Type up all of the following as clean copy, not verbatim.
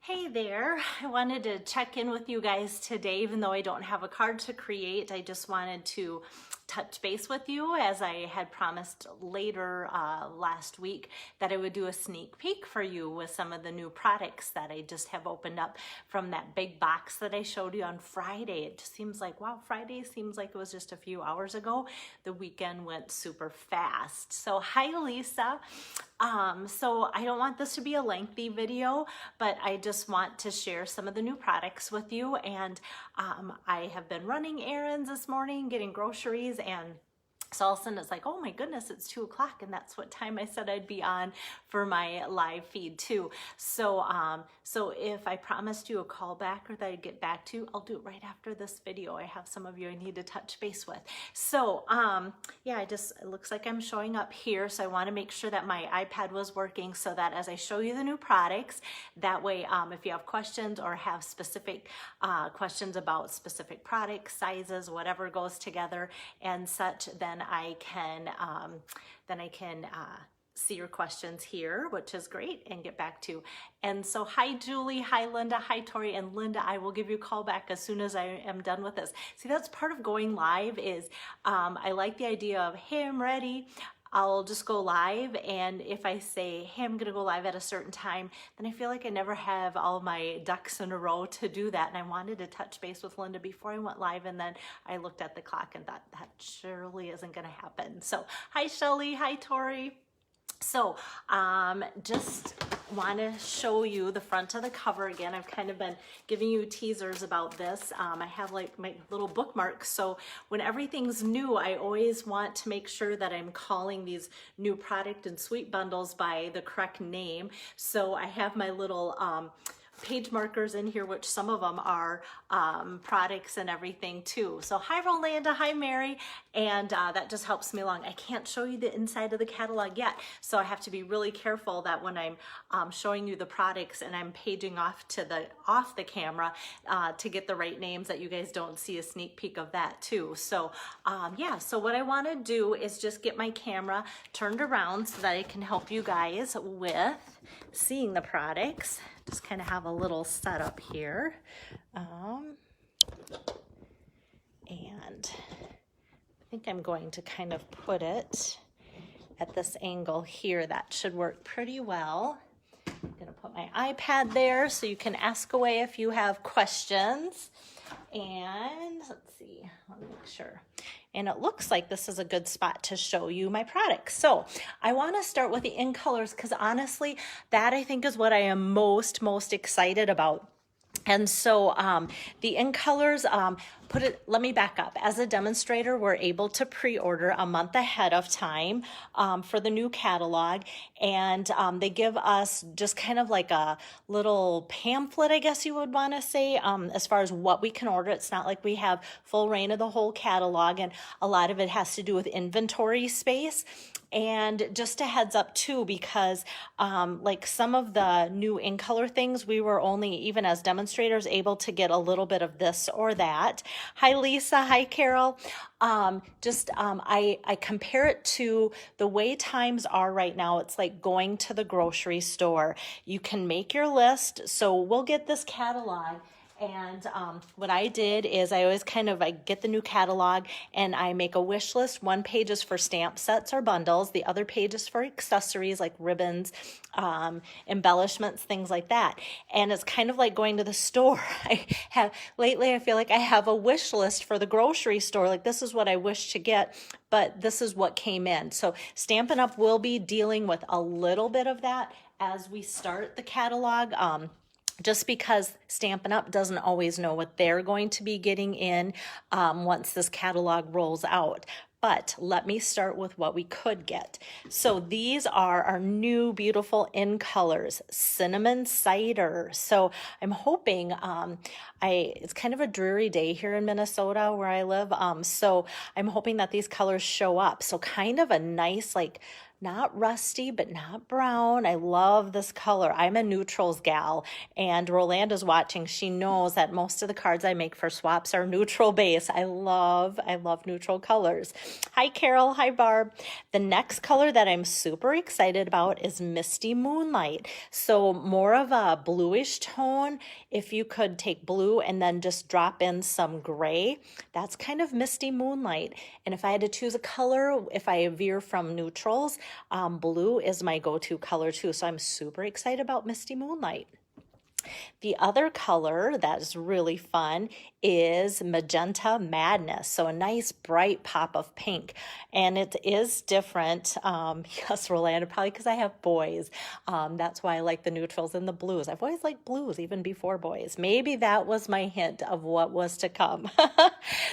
Hey there, I wanted to check in with you guys today. Even though I don't have a card to create, I just wanted to touch base with you as I had promised later last week that I would do a sneak peek for you with some of the new products that I just have opened up from that big box that I showed you on Friday. It just seems like, wow, Friday seems like it was just a few hours ago. The weekend went super fast. So hi, Lisa. So I don't want this to be a lengthy video, but I just want to share some of the new products with you. And I have been running errands this morning, getting groceries, and so all of a sudden it's like, oh my goodness, it's 2 o'clock, and that's what time I said I'd be on for my live feed too. So so if I promised you a call back or that I'd get back to you, I'll do it right after this video. I have some of you I need to touch base with. So yeah, it looks like I'm showing up here. So I want to make sure that my iPad was working so that as I show you the new products, that way if you have questions or have specific questions about specific products, sizes, whatever goes together and such, then I can see your questions here, which is great, and get back to. And so hi Julie, hi Linda, hi Tori, and Linda, I will give you a call back as soon as I am done with this. See, that's part of going live is I like the idea of, hey, I'm ready. I'll just go live, and if I say, hey, I'm gonna go live at a certain time, then I feel like I never have all my ducks in a row to do that. And I wanted to touch base with Linda before I went live, and then I looked at the clock and thought that surely isn't gonna happen. So hi Shelly, hi Tori. So just want to show you the front of the cover again. I've kind of been giving you teasers about this. I have like my little bookmarks. So when everything's new, I always want to make sure that I'm calling these new product and suite bundles by the correct name. So I have my little page markers in here, which some of them are products and everything too. So hi Rolanda, hi Mary, and that just helps me along. I can't show you the inside of the catalog yet, so I have to be really careful that when I'm showing you the products and I'm paging off the camera to get the right names, that you guys don't see a sneak peek of that too. So yeah, so what I want to do is just get my camera turned around so that I can help you guys with seeing the products. Just kind of have a little setup here. And I think I'm going to kind of put it at this angle here. That should work pretty well. I'm going to put my iPad there so you can ask away if you have questions. And let's see, let me make sure. And it looks like this is a good spot to show you my products. So I want to start with the in colors because honestly, that I think is what I am most excited about. And so the in colors, let me back up. As a demonstrator, we're able to pre-order a month ahead of time for the new catalog. And they give us just kind of like a little pamphlet, I guess you would want to say, as far as what we can order. It's not like we have full reign of the whole catalog, and a lot of it has to do with inventory space. And just a heads up too, because like some of the new in color things, we were only, even as demonstrators, able to get a little bit of this or that. Hi Lisa, hi Carol. I compare it to the way times are right now. It's like going to the grocery store. You can make your list. So we'll get this catalog. And what I did is I always I get the new catalog and I make a wish list. One page is for stamp sets or bundles. The other page is for accessories like ribbons, embellishments, things like that. And it's kind of like going to the store. Lately I feel like I have a wish list for the grocery store. Like, this is what I wish to get, but this is what came in. So Stampin' Up! Will be dealing with a little bit of that as we start the catalog. Just because Stampin' Up! Doesn't always know what they're going to be getting in once this catalog rolls out. But let me start with what we could get. So these are our new beautiful in colors, cinnamon cider. So I'm hoping, it's kind of a dreary day here in Minnesota where I live. So I'm hoping that these colors show up. So kind of a nice, like, not rusty, but not brown. I love this color. I'm a neutrals gal, and Rolanda's watching. She knows that most of the cards I make for swaps are neutral base. I love neutral colors. Hi, Carol. Hi, Barb. The next color that I'm super excited about is Misty Moonlight. So more of a bluish tone. If you could take blue and then just drop in some gray, that's kind of Misty Moonlight. And if I had to choose a color, if I veer from neutrals, blue is my go-to color too. So I'm super excited about Misty Moonlight. The other color that is really fun is Magenta Madness. So a nice bright pop of pink. And it is different. Yes, Rolanda, probably because I have boys. That's why I like the neutrals and the blues. I've always liked blues even before boys. Maybe that was my hint of what was to come.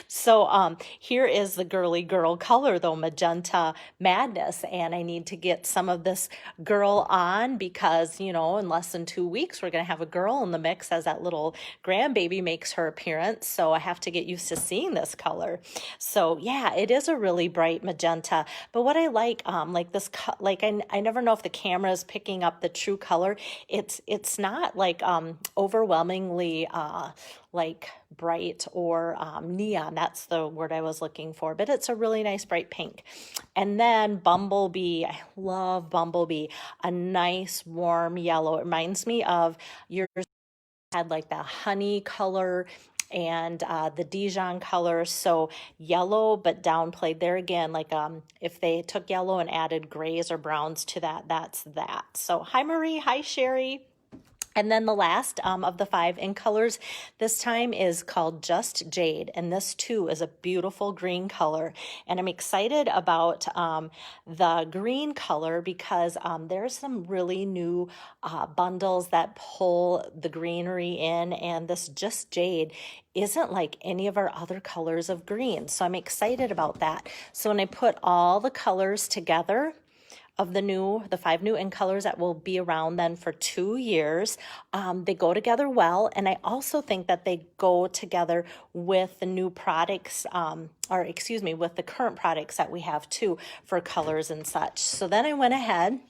So here is the girly girl color though, Magenta Madness. And I need to get some of this girl on because, you know, in less than 2 weeks, we're going to have a girl in the mix as that little grandbaby makes her appearance. So I have to get used to seeing this color. So yeah, it is a really bright magenta. But what I like this, I never know if the camera is picking up the true color. It's not like overwhelmingly like bright or neon. That's the word I was looking for, but it's a really nice bright pink. And then Bumblebee, I love Bumblebee, a nice warm yellow. It reminds me of yours had like the honey color and the Dijon color. So yellow, but downplayed there again, like if they took yellow and added grays or browns to that, that's that. So hi, Marie. Hi, Sherry. And then the last of the 5 in colors this time is called Just Jade. And this too is a beautiful green color. And I'm excited about the green color because there's some really new bundles that pull the greenery in. And this Just Jade isn't like any of our other colors of green. So I'm excited about that. So when I put all the colors together, of the 5 new in colors that will be around then for 2 years. They go together well, and I also think that they go together with the new products, with the current products that we have too for colors and such. So then I went ahead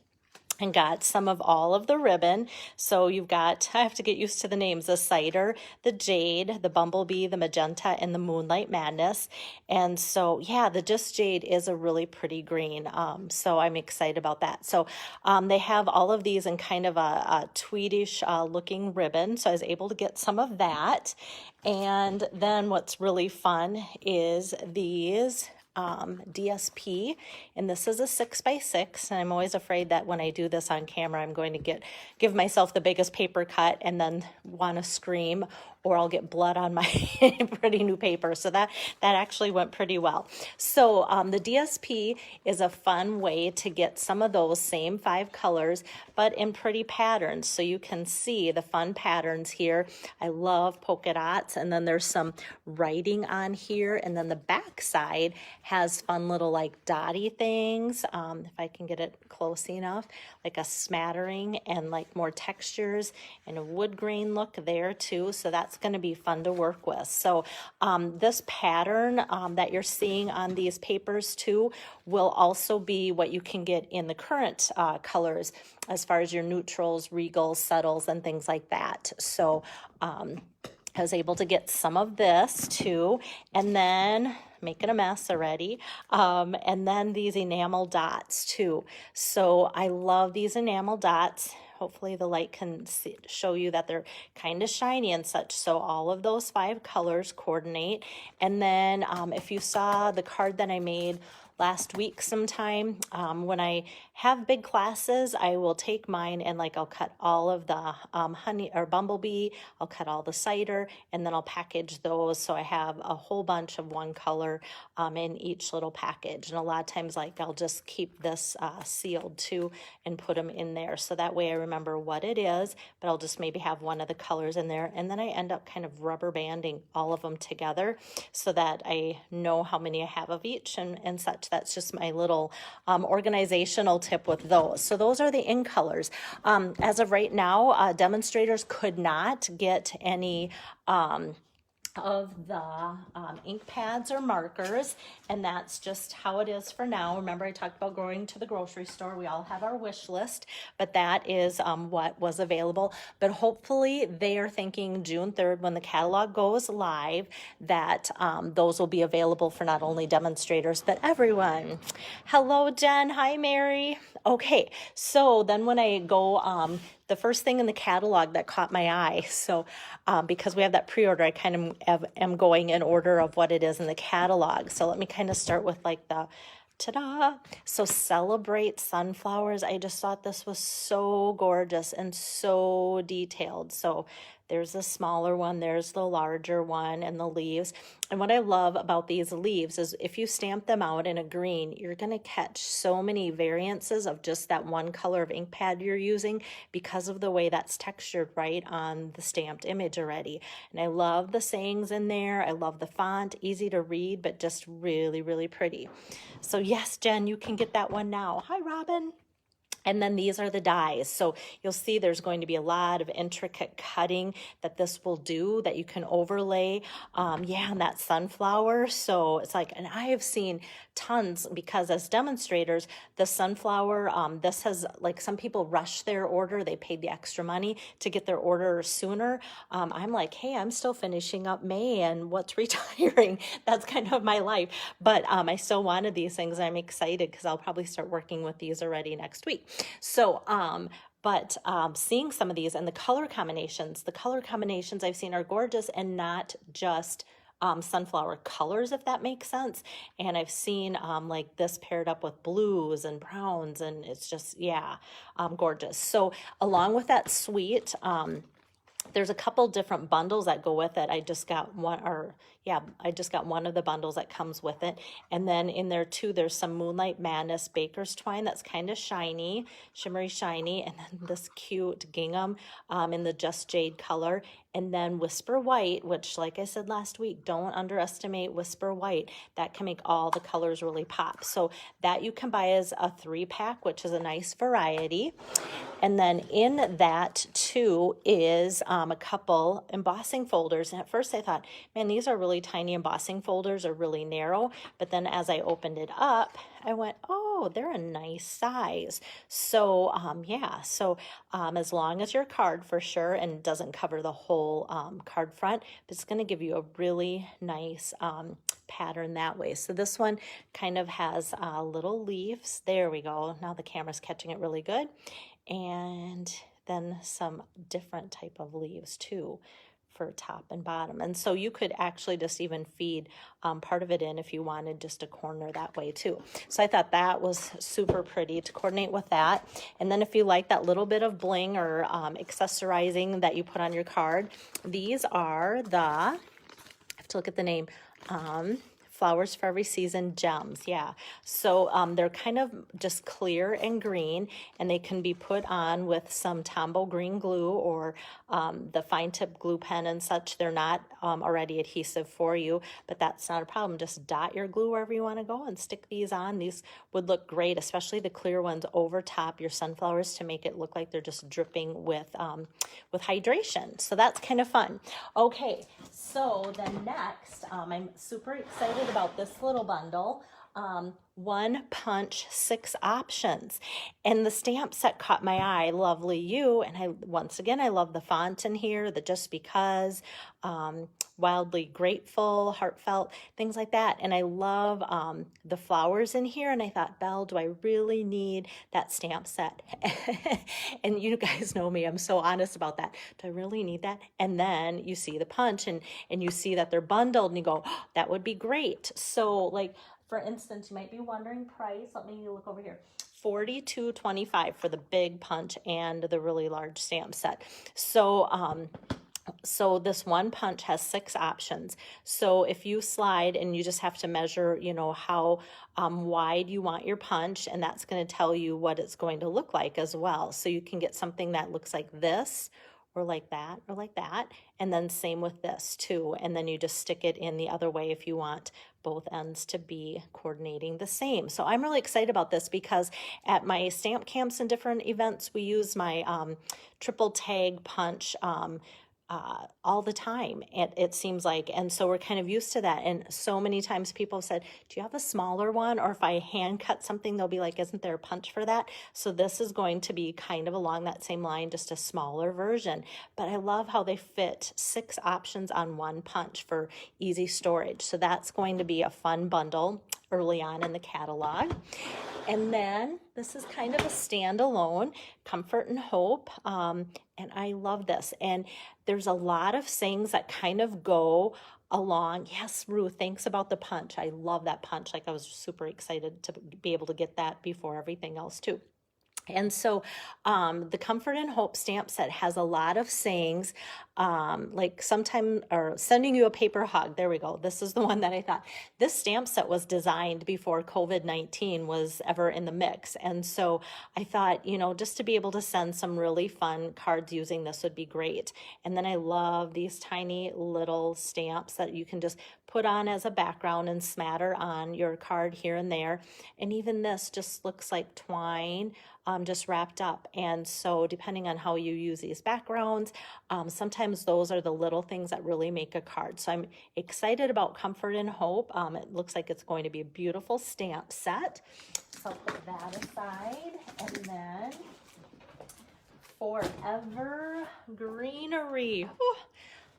and got some of all of the ribbon. So you've got, I have to get used to the names, the cider, the jade, the bumblebee, the magenta, and the moonlight madness. And so, yeah, the Just Jade is a really pretty green. So I'm excited about that. So they have all of these in kind of a tweedish looking ribbon. So I was able to get some of that. And then what's really fun is these DSP, and this is a 6x6, and I'm always afraid that when I do this on camera I'm going to give myself the biggest paper cut and then want to scream, or I'll get blood on my pretty new paper. So that actually went pretty well. So the DSP is a fun way to get some of those same 5 colors, but in pretty patterns. So you can see the fun patterns here. I love polka dots, and then there's some writing on here, and then the back side has fun little like dotty things. If I can get it close enough, like a smattering and like more textures and a wood grain look there too. So that's going to be fun to work with. So this pattern that you're seeing on these papers too will also be what you can get in the current colors as far as your neutrals, regals, subtles, and things like that. So I was able to get some of this too, and then making a mess already. And then these enamel dots too. So I love these enamel dots. Hopefully the light can show you that they're kind of shiny and such. So all of those 5 colors coordinate. And then if you saw the card that I made last week sometime, when I have big classes, I will take mine and like I'll cut all of the honey or bumblebee, I'll cut all the cider, and then I'll package those so I have a whole bunch of one color in each little package. And a lot of times like I'll just keep this sealed too and put them in there, so that way I remember what it is, but I'll just maybe have one of the colors in there, and then I end up kind of rubber banding all of them together so that I know how many I have of each and such. That's just my little organizational tip with those. So those are the in colors. As of right now, demonstrators could not get any of the ink pads or markers, and that's just how it is for now. Remember, I talked about going to the grocery store. We all have our wish list, but that is what was available. But hopefully they are thinking June 3rd, when the catalog goes live, that those will be available for not only demonstrators, but everyone. Hello, Jen. Hi, Mary. Okay, so then when I go, the first thing in the catalog that caught my eye, so because we have that pre-order, I kind of am going in order of what it is in the catalog. So let me kind of start with like the ta-da. So Celebrate Sunflowers. I just thought this was so gorgeous and so detailed. So there's the smaller one, there's the larger one, and the leaves. And what I love about these leaves is if you stamp them out in a green, you're going to catch so many variances of just that one color of ink pad you're using because of the way that's textured right on the stamped image already. And I love the sayings in there. I love the font, easy to read, but just really, really pretty. So yes, Jen, you can get that one now. Hi, Robin. And then these are the dies. So you'll see there's going to be a lot of intricate cutting that this will do that you can overlay, on that sunflower. So it's like, and I have seen tons because as demonstrators, the sunflower, this has like some people rush their order. They paid the extra money to get their order sooner. I'm like, hey, I'm still finishing up May and what's retiring? That's kind of my life. But I still wanted these things. I'm excited because I'll probably start working with these already next week. So, but seeing some of these and the color combinations I've seen are gorgeous, and not just sunflower colors, if that makes sense. And I've seen like this paired up with blues and browns, and it's just, gorgeous. So along with that suite, there's a couple different bundles that go with it. I just got one of the bundles that comes with it. And then in there too, there's some Moonlight Madness Baker's Twine that's kind of shiny, shimmery shiny. And then this cute gingham in the Just Jade color. And then Whisper White, which like I said last week, don't underestimate Whisper White. That can make all the colors really pop. So that you can buy as a 3-pack, which is a nice variety. And then in that too is a couple embossing folders. And at first I thought, man, these are really tiny embossing folders, are really narrow. But then as I opened it up, I went, oh, they're a nice size. So as long as your card for sure, and doesn't cover the whole card front, but it's going to give you a really nice pattern that way. So this one kind of has little leaves. There we go. Now the camera's catching it really good. And then some different type of leaves too for top and bottom. And so you could actually just even feed part of it in if you wanted just a corner that way too. So I thought that was super pretty to coordinate with that. And then if you like that little bit of bling or accessorizing that you put on your card, these are the, I have to look at the name, Flowers for Every Season gems. Yeah. So they're kind of just clear and green, and they can be put on with some Tombow green glue or the fine tip glue pen and such. They're not already adhesive for you, but that's not a problem. Just dot your glue wherever you want to go and stick these on. These would look great, especially the clear ones over top your sunflowers to make it look like they're just dripping with hydration. So that's kind of fun. Okay, so then next, I'm super excited about this little bundle. 1 punch, 6 options. And the stamp set caught my eye, Lovely You. And once again, I love the font in here, the Just Because, Wildly Grateful, Heartfelt, things like that. And I love the flowers in here. And I thought, Belle, do I really need that stamp set? And you guys know me, I'm so honest about that. Do I really need that? And then you see the punch and you see that they're bundled and you go, oh, that would be great. So like, for instance, you might be wondering price. Let me look over here. $42.25 for the big punch and the really large stamp set. So so this 1 punch has 6 options. So if you slide and you just have to measure, how wide you want your punch, and that's going to tell you what it's going to look like as well. So you can get something that looks like this, or like that, or like that. And then same with this too. And then you just stick it in the other way if you want both ends to be coordinating the same. So I'm really excited about this because at my stamp camps and different events, we use my triple tag punch all the time, it seems like. And so we're kind of used to that. And so many times people have said, do you have a smaller one? Or if I hand cut something, they'll be like, isn't there a punch for that? So this is going to be kind of along that same line, just a smaller version. But I love how they fit 6 options on one punch for easy storage. So that's going to be a fun bundle early on in the catalog. And then this is kind of a standalone, Comfort and Hope. And I love this. And there's a lot of sayings that kind of go along. Yes, Ruth, thanks about the punch. I love that punch. Like, I was super excited to be able to get that before everything else too. And so the Comfort and Hope stamp set has a lot of sayings, like sometime, or sending you a paper hug. There we go. This is the one that I thought. This stamp set was designed before COVID-19 was ever in the mix. And so I thought, you know, just to be able to send some really fun cards using this would be great. And then I love these tiny little stamps that you can just put on as a background and smatter on your card here and there. And even this just looks like twine, just wrapped up. And so depending on how you use these backgrounds, sometimes those are the little things that really make a card. So I'm excited about Comfort and Hope. It looks like it's going to be a beautiful stamp set. So I'll put that aside. And then Forever Greenery. Whew.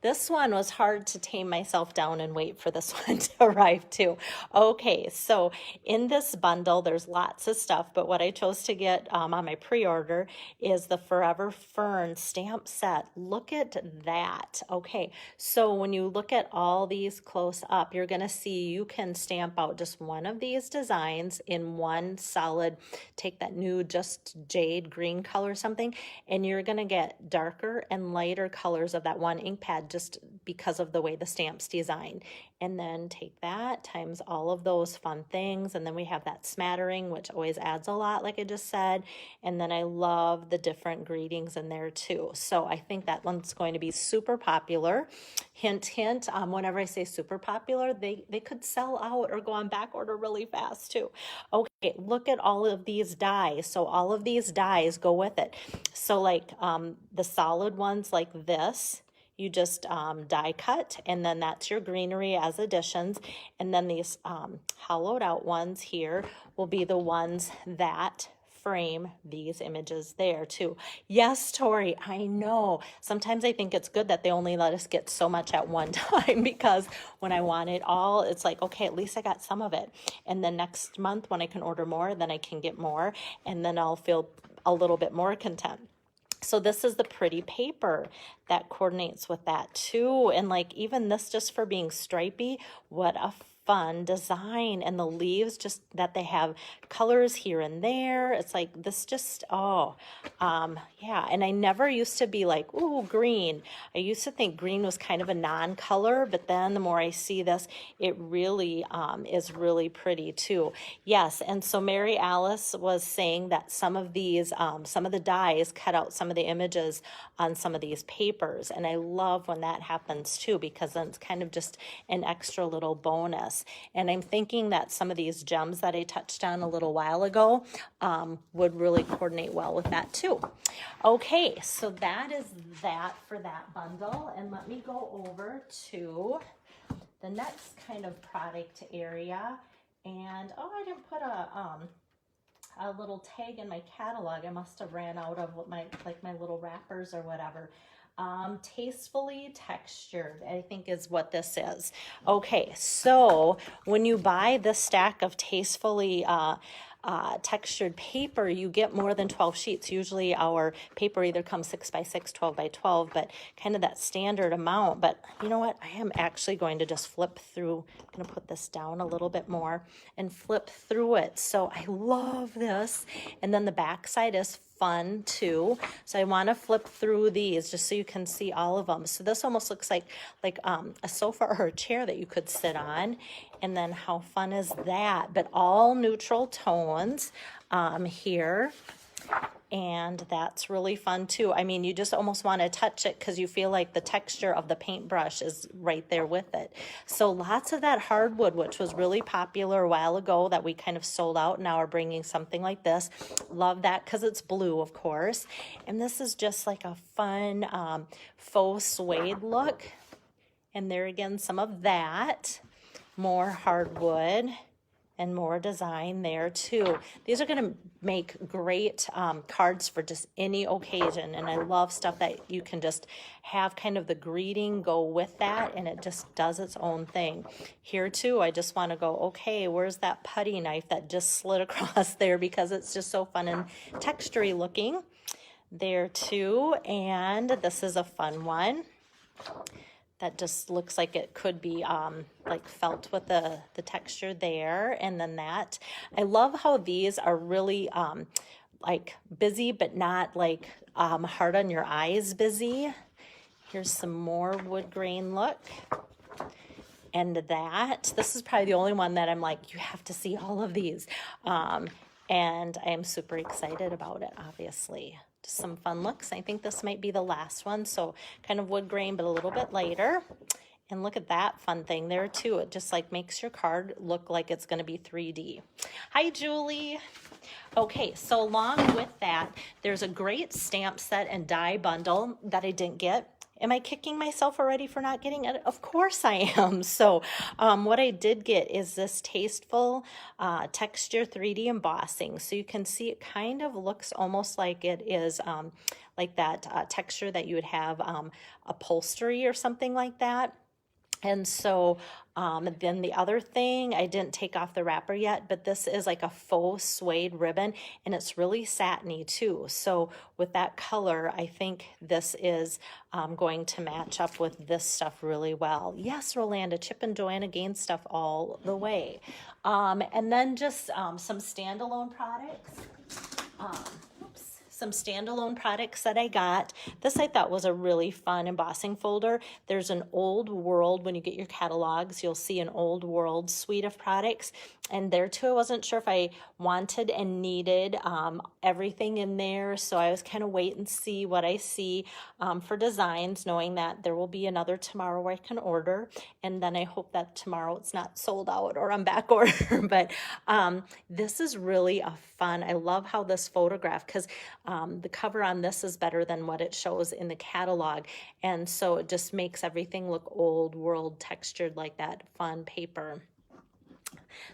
This one was hard to tame myself down and wait for this one to arrive too. Okay, so in this bundle, there's lots of stuff, but what I chose to get on my pre-order is the Forever Fern stamp set. Look at that. Okay, so when you look at all these close up, you're gonna see you can stamp out just one of these designs in one solid, take that new just jade green color or something, and you're gonna get darker and lighter colors of that one ink pad just because of the way the stamp's designed. And then take that times all of those fun things. And then we have that smattering, which always adds a lot, like I just said. And then I love the different greetings in there too. So I think that one's going to be super popular. Hint, hint, whenever I say super popular, they could sell out or go on back order really fast too. Okay, look at all of these dies. So all of these dies go with it. So like the solid ones like this, you just die cut, and then that's your greenery as additions. And then these hollowed out ones here will be the ones that frame these images there too. Yes, Tori, I know. Sometimes I think it's good that they only let us get so much at one time, because when I want it all, it's like, okay, at least I got some of it. And then next month when I can order more, then I can get more, and then I'll feel a little bit more content. So this is the pretty paper that coordinates with that too. And like even this, just for being stripy, what a fun design. And the leaves, just that they have colors here and there. It's like this just, yeah. And I never used to be like, ooh, green. I used to think green was kind of a non-color, but then the more I see this, it really is really pretty too. Yes, and so Mary Alice was saying that some of these, some of the dies cut out some of the images on some of these papers. And I love when that happens too, because then it's kind of just an extra little bonus. And I'm thinking that some of these gems that I touched on a little while ago would really coordinate well with that too. Okay, so that is that for that bundle. And let me go over to the next kind of product area. And oh, I didn't put a little tag in my catalog. I must have ran out of what my little wrappers or whatever. Tastefully Textured, I think is what this is. Okay, so when you buy this stack of Tastefully textured paper, you get more than 12 sheets. Usually our paper either comes 6 by 6, 12 by 12, but kind of that standard amount. But you know what? I am actually going to just flip through. I'm going to put this down a little bit more and flip through it. So I love this. And then the back side is fun too. So I want to flip through these just so you can see all of them. So this almost looks like a sofa or a chair that you could sit on. And then how fun is that? But all neutral tones here. and that's really fun too. I mean, you just almost want to touch it because you feel like the texture of the paintbrush is right there with it. So lots of that hardwood, which was really popular a while ago that we kind of sold out. Now we're bringing something like this. Love that because it's blue, of course. And this is just like a fun faux suede look. And there again, some of that, more hardwood and more design there too. These are going to make great cards for just any occasion, and I love stuff that you can just have kind of the greeting go with that, and it just does its own thing. Here too, I just want to go, okay, where's that putty knife that just slid across there, because it's just so fun and textury looking there too. And this is a fun one that just looks like it could be like felt with the texture there. And then that, I love how these are really like busy, but not like hard on your eyes busy. Here's some more wood grain look. And that, this is probably the only one that I'm like, you have to see all of these. And I am super excited about it, obviously. Just some fun looks. I think this might be the last one. So kind of wood grain, but a little bit lighter. And look at that fun thing there too. It just like makes your card look like it's going to be 3D. Hi, Julie. Okay, so along with that, there's a great stamp set and die bundle that I didn't get. Am I kicking myself already for not getting it? Of course I am. So what I did get is this Tasteful Texture 3D embossing. So you can see it kind of looks almost like it is like that texture that you would have upholstery or something like that. And so then the other thing, I didn't take off the wrapper yet, but this is like a faux suede ribbon, and it's really satiny too. So with that color, I think this is going to match up with this stuff really well. Yes, Rolanda, Chip and Joanna Gaines stuff all the way. And then just some standalone products. Some standalone products that I got. This I thought was a really fun embossing folder. There's an Old World, when you get your catalogs, you'll see an Old World suite of products. And there too, I wasn't sure if I wanted and needed everything in there. So I was kind of wait and see what I see for designs, knowing that there will be another tomorrow where I can order. And then I hope that tomorrow it's not sold out or I'm back order. But this is really a fun, I love how this photograph, because the cover on this is better than what it shows in the catalog. And so it just makes everything look old world textured like that fun paper.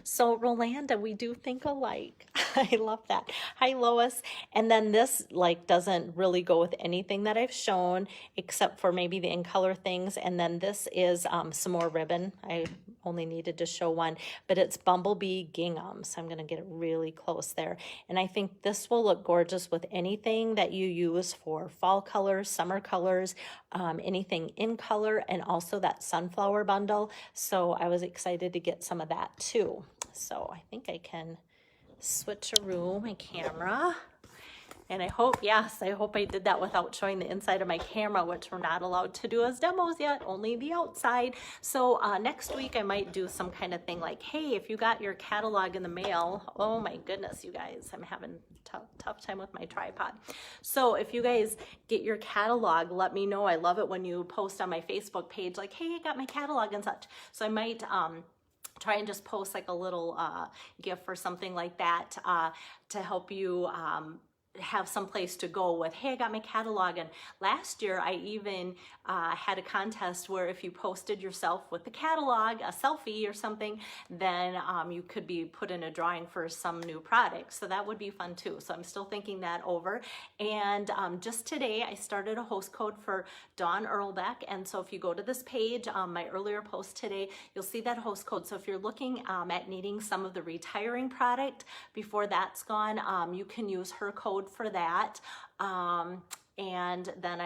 So Rolanda, we do think alike. I love that. Hi, Lois. And then this like doesn't really go with anything that I've shown except for maybe the in color things. And then this is some more ribbon. I only needed to show one, but it's Bumblebee Gingham. So I'm going to get it really close there. And I think this will look gorgeous with anything that you use for fall colors, summer colors, anything in color, and also that sunflower bundle. So I was excited to get some of that too. So I think I can switcheroo my camera. And I hope, yes, I hope I did that without showing the inside of my camera, which we're not allowed to do as demos yet, only the outside. So next week I might do some kind of thing like, hey, if you got your catalog in the mail, oh my goodness, you guys, I'm having tough time with my tripod. So if you guys get your catalog, let me know. I love it when you post on my Facebook page like, hey, I got my catalog and such. So I might try and just post like a little gift or something like that to help you have some place to go with, hey, I got my catalog. And last year I even had a contest where if you posted yourself with the catalog, a selfie or something, then you could be put in a drawing for some new product. So that would be fun too. So I'm still thinking that over. And just today I started a host code for Dawn Earlbeck. And so if you go to this page, my earlier post today, you'll see that host code. So if you're looking at needing some of the retiring product before that's gone, you can use her code for that. And then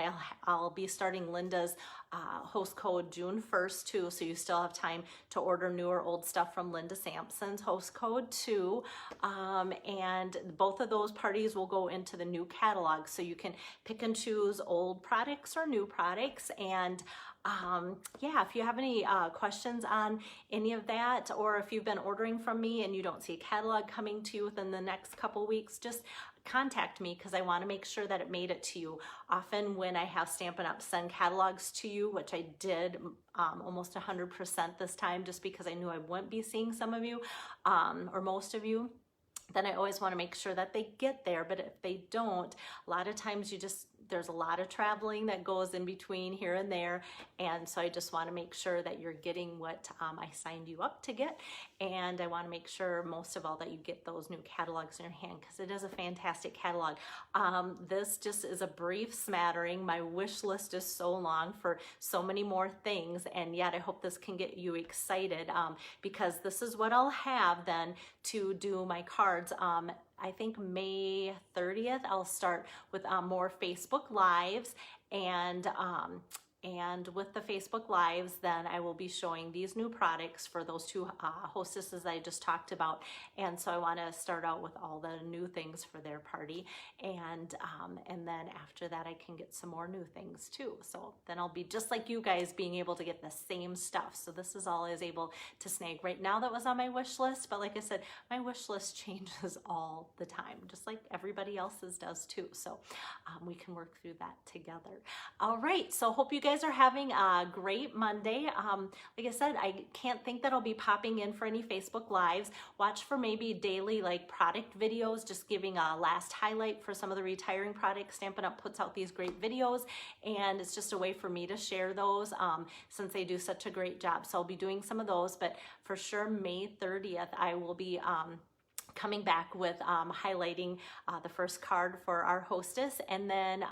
I'll be starting Linda's host code June 1st too, so you still have time to order new or old stuff from Linda Sampson's host code too. And both of those parties will go into the new catalog, so you can pick and choose old products or new products. And yeah, if you have any questions on any of that, or if you've been ordering from me and you don't see a catalog coming to you within the next couple weeks, just contact me because I want to make sure that it made it to you. Often when I have Stampin' Up! Send catalogs to you, which I did almost 100% this time just because I knew I wouldn't be seeing some of you or most of you, then I always want to make sure that they get there. But if they don't, a lot of times there's a lot of traveling that goes in between here and there. And so I just want to make sure that you're getting what I signed you up to get. And I want to make sure most of all that you get those new catalogs in your hand because it is a fantastic catalog. This just is a brief smattering. My wish list is so long for so many more things. And yet I hope this can get you excited because this is what I'll have then to do my cards. I think May 30th, I'll start with more Facebook Lives and with the Facebook Lives, then I will be showing these new products for those two hostesses I just talked about. And so I want to start out with all the new things for their party. And then after that, I can get some more new things too. So then I'll be just like you guys being able to get the same stuff. So this is all I was able to snag right now that was on my wish list. But like I said, my wish list changes all the time, just like everybody else's does too. So we can work through that together. All right. So hope you guys are having a great Monday. Like I said, I can't think that I'll be popping in for any Facebook Lives. Watch for maybe daily like product videos, just giving a last highlight for some of the retiring products. Stampin' Up! Puts out these great videos, and it's just a way for me to share those since they do such a great job. So I'll be doing some of those, but for sure May 30th, I will be coming back with highlighting the first card for our hostess. And then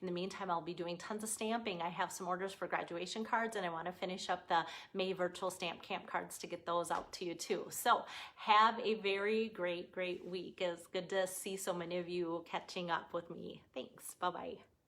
in the meantime, I'll be doing tons of stamping. I have some orders for graduation cards, and I want to finish up the May virtual stamp camp cards to get those out to you too. So have a very great week. It's good to see so many of you catching up with me. Thanks. Bye-bye.